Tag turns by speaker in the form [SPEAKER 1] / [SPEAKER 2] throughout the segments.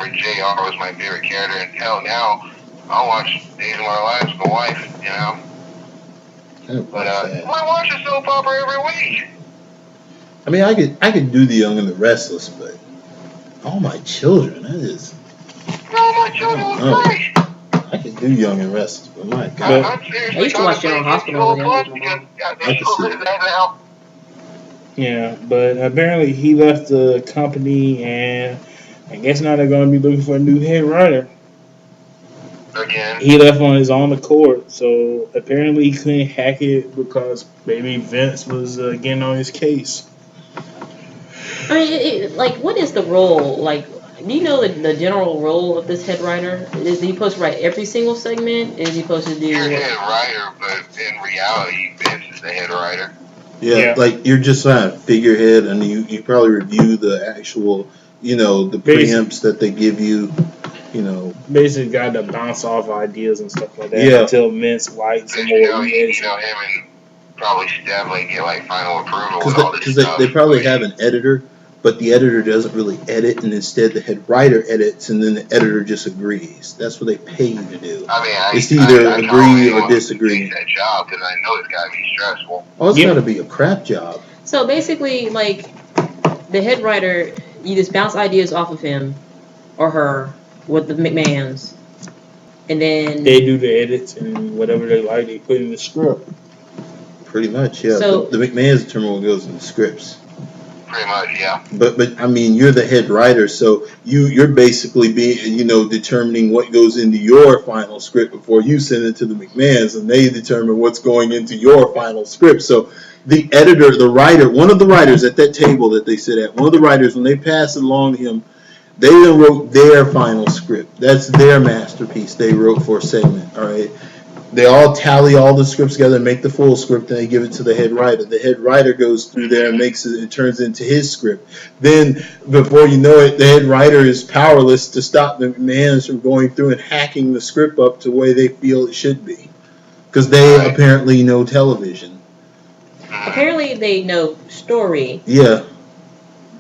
[SPEAKER 1] remember JR was my favorite character, and hell, now I'll watch Days of My Life with my wife, you know. But I watch a soap opera every week.
[SPEAKER 2] I mean, I could do The Young and the Restless, but All My Children, that is.
[SPEAKER 1] All My Children was great.
[SPEAKER 2] I could do Young and Restless, but my God.
[SPEAKER 1] I'm seriously
[SPEAKER 3] I used to watch General Hospital.
[SPEAKER 4] Yeah, but apparently he left the company, and I guess now they're going to be looking for a new head writer.
[SPEAKER 1] Again.
[SPEAKER 4] He left on his own accord, so apparently he couldn't hack it because maybe Vince was getting on his case.
[SPEAKER 3] I mean, what is the role? Like, do you know the general role of this head writer? Is he supposed to write every single segment? Is he supposed to do?
[SPEAKER 1] You're head writer, but in reality, Vince is the head writer.
[SPEAKER 2] Yeah, like you're just a figurehead, and you probably review the actual, the preamps that they give you,
[SPEAKER 4] Basically got to bounce off ideas and stuff like that until Vince likes and more.
[SPEAKER 1] Him and probably definitely get final approval with all this
[SPEAKER 2] because
[SPEAKER 1] stuff.
[SPEAKER 2] they probably have an editor, but the editor doesn't really edit, and instead the head writer edits, and then the editor just agrees. That's what they pay you to do.
[SPEAKER 1] I mean,
[SPEAKER 2] it's either agree or disagree.
[SPEAKER 1] That job, because I know it's got to be stressful.
[SPEAKER 2] Oh, it's got to be a crap job.
[SPEAKER 3] So basically, the head writer, you just bounce ideas off of him or her with the McMahons, and then
[SPEAKER 4] they do the edits and whatever they like, they put in the script.
[SPEAKER 2] Pretty much, yeah. So, the McMahons determine what goes in the scripts.
[SPEAKER 1] Pretty much, yeah.
[SPEAKER 2] But I mean, you're the head writer, so you're basically being, determining what goes into your final script before you send it to the McMahons, and they determine what's going into your final script. So the editor, the writer, one of the writers at that table that they sit at, one of the writers, when they pass it along to him, they then wrote their final script. That's their masterpiece they wrote for a segment, all right? They all tally all the scripts together and make the full script, and they give it to the head writer. The head writer goes through there and makes it turns into his script. Then, before you know it, the head writer is powerless to stop the McMahons from going through and hacking the script up to the way they feel it should be. Because they apparently know television.
[SPEAKER 3] Apparently they know story.
[SPEAKER 2] Yeah.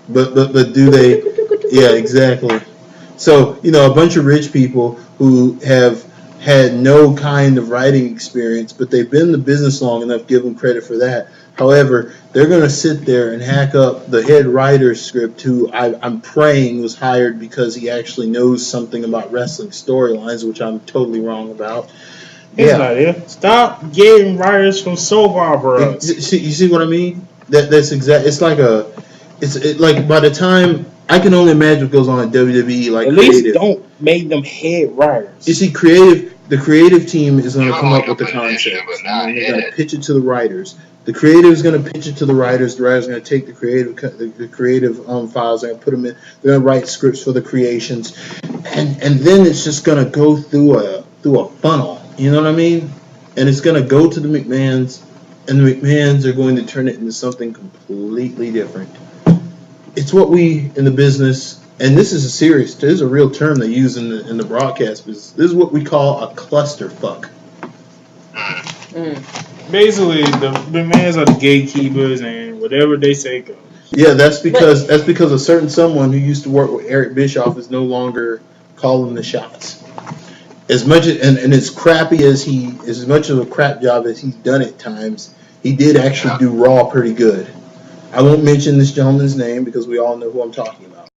[SPEAKER 2] But do they? Yeah, exactly. So, a bunch of rich people who have had no kind of writing experience, but they've been in the business long enough, give them credit for that. However, they're going to sit there and hack up the head writer's script, who I'm praying was hired because he actually knows something about wrestling storylines, which I'm totally wrong about.
[SPEAKER 4] Here's an idea. Stop getting writers from soap operas.
[SPEAKER 2] You see what I mean? That's exact. It's like by the time I can only imagine what goes on in WWE.
[SPEAKER 4] At least don't make them head writers.
[SPEAKER 2] You see, the creative team is going to come up with the concept. They're going to pitch it to the writers. The creative is going to pitch it to the writers. The writers are going to take the creative files. They're going to put them in. They're going to write scripts for the creations, and then it's just going to go through a funnel. You know what I mean? And it's going to go to the McMahons, and the McMahons are going to turn it into something completely different. It's what we in the business, and this is a real term they use in the broadcast business. This is what we call a clusterfuck.
[SPEAKER 4] Basically, the McMahons are the gatekeepers, and whatever they say goes.
[SPEAKER 2] Yeah, that's because a certain someone who used to work with Eric Bischoff is no longer calling the shots. As much as crappy as much of a crap job as he's done at times, he did actually do Raw pretty good. I won't mention this gentleman's name because we all know who I'm talking about.